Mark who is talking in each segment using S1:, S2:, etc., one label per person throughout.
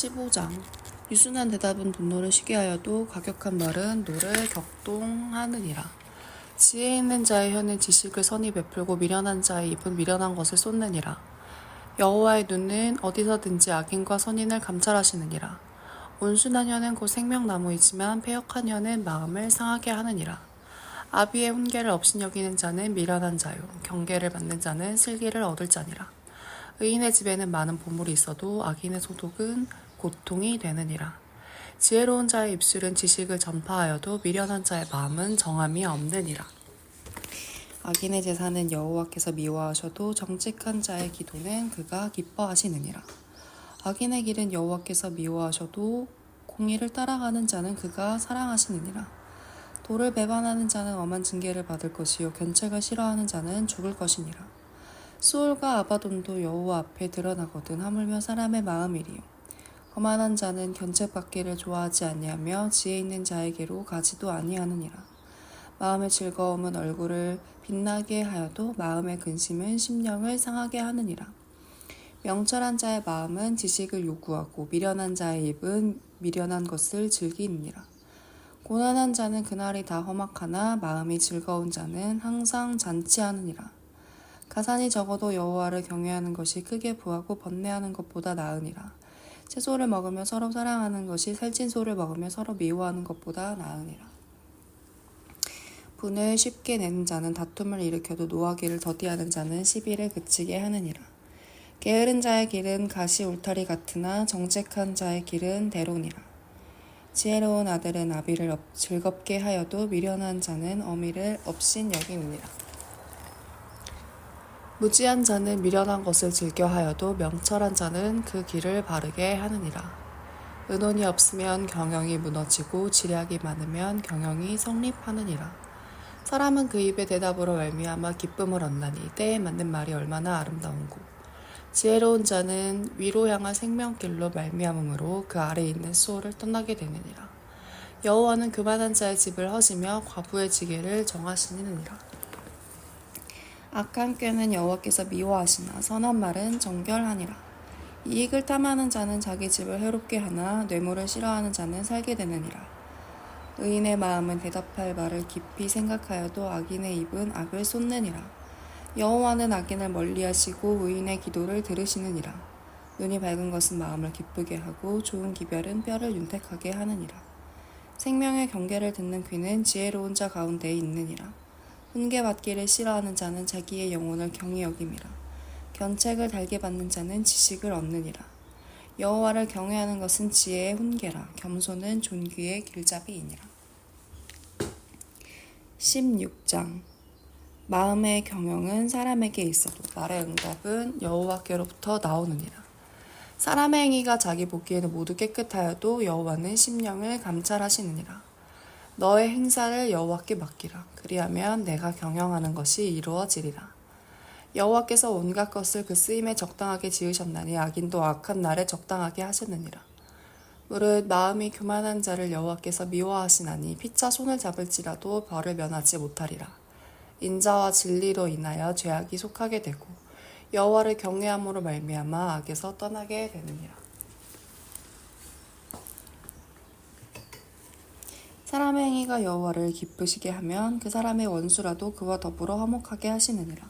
S1: 15장. 유순한 대답은 분노를 쉬게 하여도 과격한 말은 노를 격동하느니라. 지혜 있는 자의 혀는 지식을 선히 베풀고 미련한 자의 입은 미련한 것을 쏟느니라. 여호와의 눈은 어디서든지 악인과 선인을 감찰하시느니라. 온순한 혀는 곧 생명나무이지만 패역한 혀는 마음을 상하게 하느니라. 아비의 훈계를 업신여기는 자는 미련한 자요, 경계를 받는 자는 슬기를 얻을 자니라. 의인의 집에는 많은 보물이 있어도 악인의 소득은 고통이 되느니라. 지혜로운 자의 입술은 지식을 전파하여도 미련한 자의 마음은 정함이 없느니라. 악인의 제사는 여호와께서 미워하셔도 정직한 자의 기도는 그가 기뻐하시느니라. 악인의 길은 여호와께서 미워하셔도 공의를 따라가는 자는 그가 사랑하시느니라. 도를 배반하는 자는 엄한 징계를 받을 것이요 견책을 싫어하는 자는 죽을 것이니라. 수올과 아바돈도 여호와 앞에 드러나거든 하물며 사람의 마음이리요. 거만한 자는 견책받기를 좋아하지 아니하며 지혜 있는 자에게로 가지도 아니하느니라. 마음의 즐거움은 얼굴을 빛나게 하여도 마음의 근심은 심령을 상하게 하느니라. 명철한 자의 마음은 지식을 요구하고 미련한 자의 입은 미련한 것을 즐기느니라. 고난한 자는 그날이 다 험악하나 마음이 즐거운 자는 항상 잔치하느니라. 가산이 적어도 여호와를 경외하는 것이 크게 부하고 번뇌하는 것보다 나으니라. 채소를 먹으며 서로 사랑하는 것이 살찐 소를 먹으며 서로 미워하는 것보다 나으니라. 분을 쉽게 내는 자는 다툼을 일으켜도 노하기를 더디하는 자는 시비를 그치게 하느니라. 게으른 자의 길은 가시 울타리 같으나 정직한 자의 길은 대로니라. 지혜로운 아들은 아비를 즐겁게 하여도 미련한 자는 어미를 업신여기느니라. 무지한 자는 미련한 것을 즐겨 하여도 명철한 자는 그 길을 바르게 하느니라. 의논이 없으면 경영이 무너지고 지략이 많으면 경영이 성립하느니라. 사람은 그 입의 대답으로 말미암아 기쁨을 얻나니 때에 맞는 말이 얼마나 아름다운고. 지혜로운 자는 위로 향한 생명길로 말미암음으로 그 아래에 있는 수호를 떠나게 되느니라. 여호와는 교만한 자의 집을 허시며 과부의 지게를 정하시느니라. 악한 꾀는 여호와께서 미워하시나 선한 말은 정결하니라. 이익을 탐하는 자는 자기 집을 해롭게 하나 뇌물을 싫어하는 자는 살게 되느니라. 의인의 마음은 대답할 말을 깊이 생각하여도 악인의 입은 악을 쏟느니라. 여호와는 악인을 멀리하시고 의인의 기도를 들으시느니라. 눈이 밝은 것은 마음을 기쁘게 하고 좋은 기별은 뼈를 윤택하게 하느니라. 생명의 경계를 듣는 귀는 지혜로운 자 가운데에 있느니라. 훈계받기를 싫어하는 자는 자기의 영혼을 경히 여김이라. 견책을 달게 받는 자는 지식을 얻느니라. 여호와를 경외하는 것은 지혜의 훈계라. 겸손은 존귀의 길잡이이니라. 16장. 마음의 경영은 사람에게 있어도 말의 응답은 여호와께로부터 나오느니라. 사람의 행위가 자기 보기에는 모두 깨끗하여도 여호와는 심령을 감찰하시느니라. 너의 행사를 여호와께 맡기라. 그리하면 내가 경영하는 것이 이루어지리라. 여호와께서 온갖 것을 그 쓰임에 적당하게 지으셨나니 악인도 악한 날에 적당하게 하셨느니라. 무릇 마음이 교만한 자를 여호와께서 미워하시나니 피차 손을 잡을지라도 벌을 면하지 못하리라. 인자와 진리로 인하여 죄악이 속하게 되고 여호와를 경외함으로 말미암아 악에서 떠나게 되느니라. 사람의 행위가 여호와를 기쁘시게 하면 그 사람의 원수라도 그와 더불어 화목하게 하시느니라.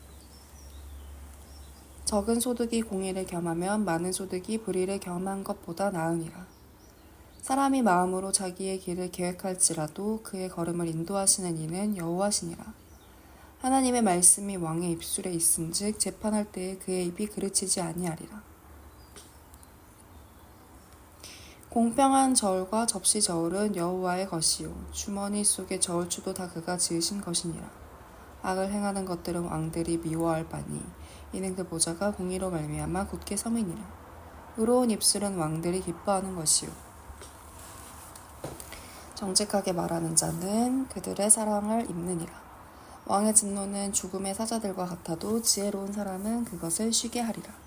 S1: 적은 소득이 공의를 겸하면 많은 소득이 불의를 겸한 것보다 나으니라. 사람이 마음으로 자기의 길을 계획할지라도 그의 걸음을 인도하시는 이는 여호와시니라. 하나님의 말씀이 왕의 입술에 있음즉 재판할 때에 그의 입이 그르치지 아니하리라. 공평한 저울과 접시 저울은 여호와의 것이요 주머니 속의 저울추도 다 그가 지으신 것이니라. 악을 행하는 것들은 왕들이 미워할 바니 이는 그 보좌가 공의로 말미암아 굳게 섬이니라. 의로운 입술은 왕들이 기뻐하는 것이요 정직하게 말하는 자는 그들의 사랑을 입느니라. 왕의 진노는 죽음의 사자들과 같아도 지혜로운 사람은 그것을 쉬게 하리라.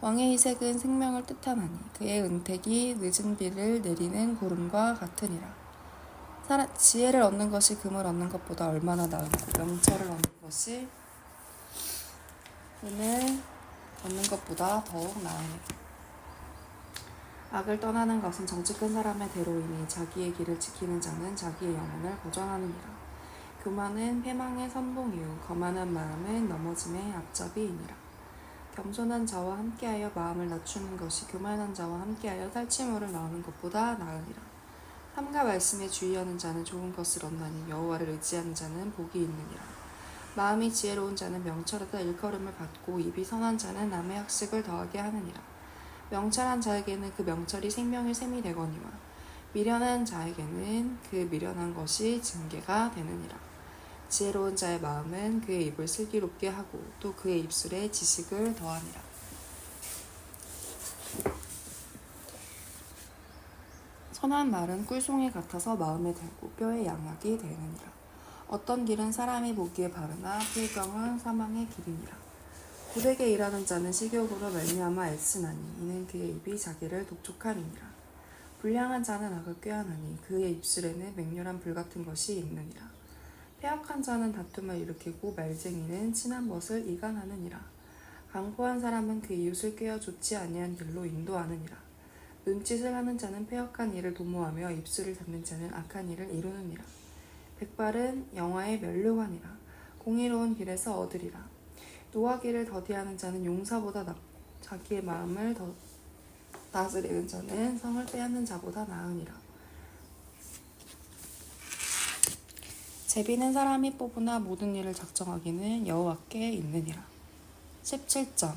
S1: 왕의 희색은 생명을 뜻하나니 그의 은택이 늦은 비를 내리는 구름과 같으니라. 지혜를 얻는 것이 금을 얻는 것보다 얼마나 나은고 명철을 얻는 것이 은을 얻는 것보다 더욱 나으니라. 악을 떠나는 것은 정직한 사람의 대로이니 자기의 길을 지키는 자는 자기의 영혼을 보전하느니라. 교만은 패망의 선봉이요 거만한 마음은 넘어짐의 앞잡이이니라. 겸손한 자와 함께하여 마음을 낮추는 것이 교만한 자와 함께하여 탈취물을 낳는 것보다 나으니라. 삼가 말씀에 주의하는 자는 좋은 것을 얻나니 여호와를 의지하는 자는 복이 있느니라. 마음이 지혜로운 자는 명철에다 일컬음을 받고 입이 선한 자는 남의 학식을 더하게 하느니라. 명철한 자에게는 그 명철이 생명의 샘이 되거니와 미련한 자에게는 그 미련한 것이 징계가 되느니라. 지혜로운 자의 마음은 그의 입을 슬기롭게 하고 또 그의 입술에 지식을 더하니라. 선한 말은 꿀송이 같아서 마음에 들고 뼈에 양약이 되느니라. 어떤 길은 사람이 보기에 바르나 필경은 사망의 길이니라. 고되게 일하는 자는 식욕으로 말미암아 애쓰나니 이는 그의 입이 자기를 독촉함이니라. 불량한 자는 악을 꾀하나니 그의 입술에는 맹렬한 불같은 것이 있느니라. 패악한 자는 다툼을 일으키고 말쟁이는 친한 벗을 이간하느니라. 강포한 사람은 그 이웃을 꾀어 좋지 아니한 길로 인도하느니라. 눈짓을 하는 자는 패역한 일을 도모하며 입술을 닫는 자는 악한 일을 이루느니라. 백발은 영화의 면류관이라. 공의로운 길에서 얻으리라. 노하기를 더디하는 자는 용사보다 낫고 자기의 마음을 다스리는 자는 성을 빼앗는 자보다 나으니라. 제비는 사람이 뽑으나 모든 일을 작정하기는 여호와께 있느니라. 17장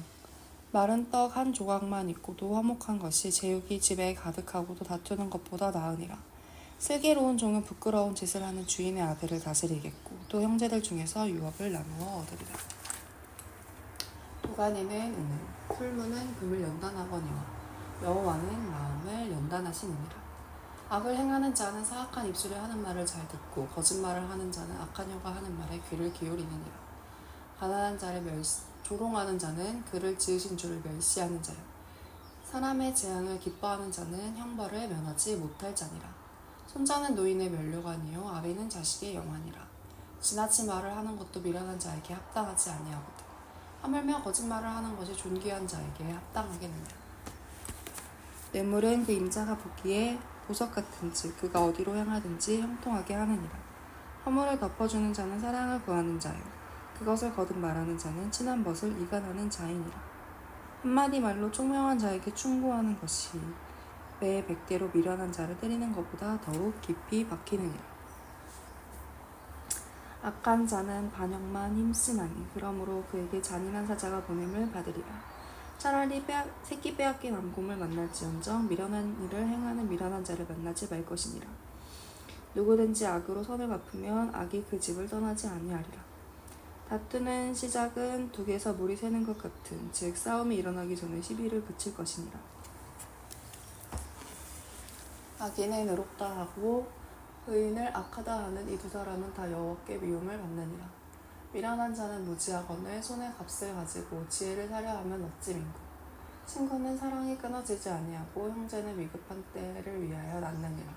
S1: 마른 떡 한 조각만 있고도 화목한 것이 제육이 집에 가득하고도 다투는 것보다 나으니라. 슬기로운 종은 부끄러운 짓을 하는 주인의 아들을 다스리겠고 또 형제들 중에서 유업을 나누어 얻으리라. 도가니는 은을, 풀무는 금을 연단하거니와 여호와는 마음을 연단하시느니라. 악을 행하는 자는 사악한 입술에 하는 말을 잘 듣고 거짓말을 하는 자는 악한 혀가 하는 말에 귀를 기울이느니라. 가난한 자를 조롱하는 자는 그를 지으신 주를 멸시하는 자요 사람의 재앙을 기뻐하는 자는 형벌을 면하지 못할 자니라. 손자는 노인의 면류관이요 아비는 자식의 영환이라. 지나친 말을 하는 것도 미련한 자에게 합당하지 아니하거든. 하물며 거짓말을 하는 것이 존귀한 자에게 합당하겠느냐. 뇌물은 그 임자가 보기에 보석 같은지 그가 어디로 향하든지 형통하게 하느니라. 허물을 덮어주는 자는 사랑을 구하는 자요 그것을 거듭 말하는 자는 친한 벗을 이간하는 자이니라. 한마디 말로 총명한 자에게 충고하는 것이 매 100대로 미련한 자를 때리는 것보다 더욱 깊이 박히느니라. 악한 자는 반역만 힘쓰나니 그러므로 그에게 잔인한 사자가 보냄을 받으리라. 차라리 새끼 빼앗긴 암곰을 만날지언정 미련한 일을 행하는 미련한 자를 만나지 말 것이니라. 누구든지 악으로 선을 갚으면 악이 그 집을 떠나지 아니하리라. 다투는 시작은 둑에서 물이 새는 것 같은 즉 싸움이 일어나기 전에 시비를 그칠 것이니라. 악인은 의롭다 하고 의인을 악하다 하는 이 두 사람은 다 여호와께 미움을 받느니라. 미련한 자는 무지하거늘 손에 값을 가지고 지혜를 사려 하면 어찌 민고. 친구는 사랑이 끊어지지 아니하고 형제는 위급한 때를 위하여 낳느니라.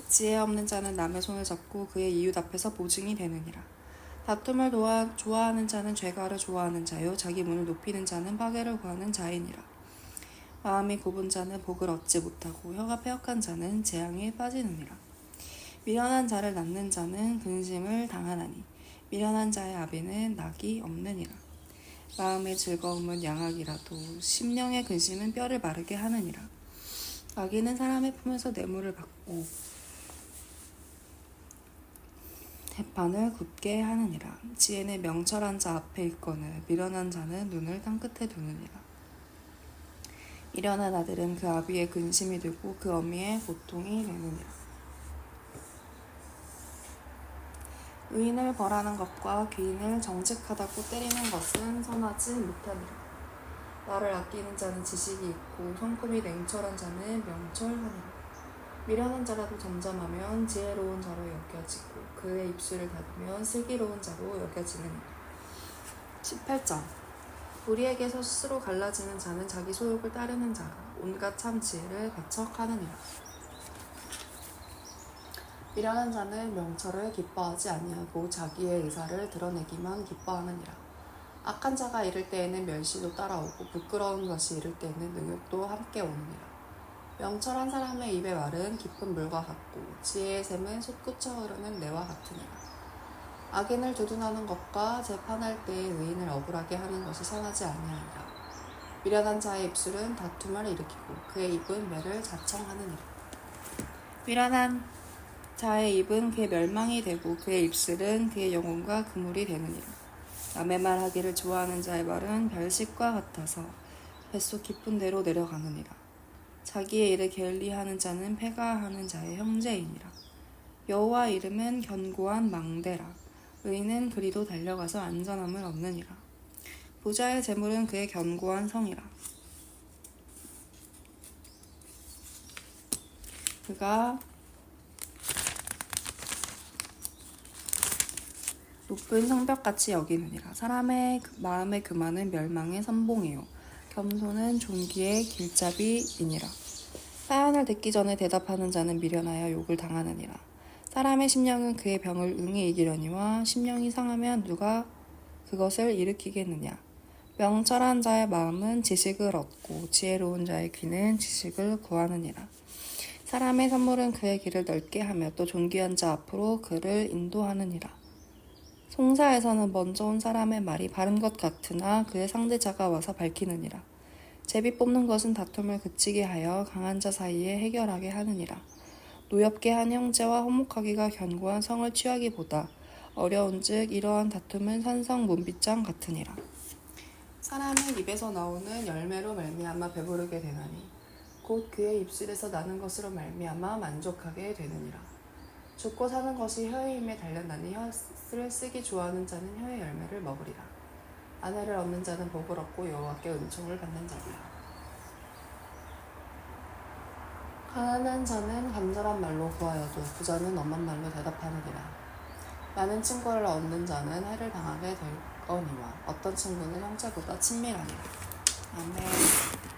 S1: 지혜 없는 자는 남의 손을 잡고 그의 이웃 앞에서 보증이 되느니라. 다툼을 좋아하는 자는 죄가를 좋아하는 자요 자기 문을 높이는 자는 파괴를 구하는 자이니라. 마음이 굽은 자는 복을 얻지 못하고 혀가 패역한 자는 재앙에 빠지느니라. 미련한 자를 낳는 자는 근심을 당하나니 미련한 자의 아비는 낙이 없느니라. 마음의 즐거움은 양악이라도 심령의 근심은 뼈를 마르게 하느니라. 악인은 사람의 품에서 뇌물을 받고 대판을 굳게 하느니라. 지혜는 명철한 자 앞에 있거늘 미련한 자는 눈을 땅끝에 두느니라. 미련한 아들은 그 아비의 근심이 되고 그 어미의 고통이 되느니라. 의인을 벌하는 것과 귀인을 정직하다고 때리는 것은 선하지 못하니라. 나를 아끼는 자는 지식이 있고 성품이 냉철한 자는 명철하니라. 미련한 자라도 잠잠하면 지혜로운 자로 여겨지고 그의 입술을 닫으면 슬기로운 자로 여겨지느니라. 18장 우리에게서 스스로 갈라지는 자는 자기 소욕을 따르는 자가 온갖 참 지혜를 배척하느니라. 미련한 자는 명철을 기뻐하지 아니하고 자기의 의사를 드러내기만 기뻐하느니라. 악한 자가 이를 때에는 멸시도 따라오고 부끄러운 것이 이를 때에는 능욕도 함께 오느니라. 명철한 사람의 입의 말은 깊은 물과 같고 지혜의 샘은 솟구쳐 흐르는 내와 같으니라. 악인을 두둔하는 것과 재판할 때에 의인을 억울하게 하는 것이 선하지 아니하니라. 미련한 자의 입술은 다툼을 일으키고 그의 입은 매를 자청하느니라. 미련한 자의 입은 그의 멸망이 되고 그의 입술은 그의 영혼과 그물이 되느니라. 남의 말하기를 좋아하는 자의 말은 별식과 같아서 뱃속 깊은 데로 내려가느니라. 자기의 일을 게을리하는 자는 패가하는 자의 형제이니라. 여호와 이름은 견고한 망대라. 의인은 그리도 달려가서 안전함을 얻느니라. 부자의 재물은 그의 견고한 성이라. 그가 높은 성벽같이 여기느니라. 사람의 마음의 교만은 멸망의 선봉이요 겸손은 존귀의 길잡이이니라. 사연을 듣기 전에 대답하는 자는 미련하여 욕을 당하느니라. 사람의 심령은 그의 병을 응히 이기려니와 심령이 상하면 누가 그것을 일으키겠느냐. 명철한 자의 마음은 지식을 얻고 지혜로운 자의 귀는 지식을 구하느니라. 사람의 선물은 그의 길을 넓게 하며 또 존귀한 자 앞으로 그를 인도하느니라. 송사에서는 먼저 온 사람의 말이 바른 것 같으나 그의 상대자가 와서 밝히느니라. 제비 뽑는 것은 다툼을 그치게 하여 강한 자 사이에 해결하게 하느니라. 노엽게 한 형제와 화목하기가 견고한 성을 취하기보다 어려운즉 이러한 다툼은 산성 문빗장 같으니라. 사람은 입에서 나오는 열매로 말미암아 배부르게 되나니 곧 그의 입술에서 나는 것으로 말미암아 만족하게 되느니라. 죽고 사는 것이 혀의 힘에 달렸나니 혀를 쓰기 좋아하는 자는 혀의 열매를 먹으리라. 아내를 얻는 자는 복을 얻고 여호와께 은총을 받는 자리라. 가난한 자는 간절한 말로 구하여도 부자는 엄한 말로 대답하느니라. 많은 친구를 얻는 자는 해를 당하게 될 거니와 어떤 친구는 형제보다 친밀하니라. 아멘.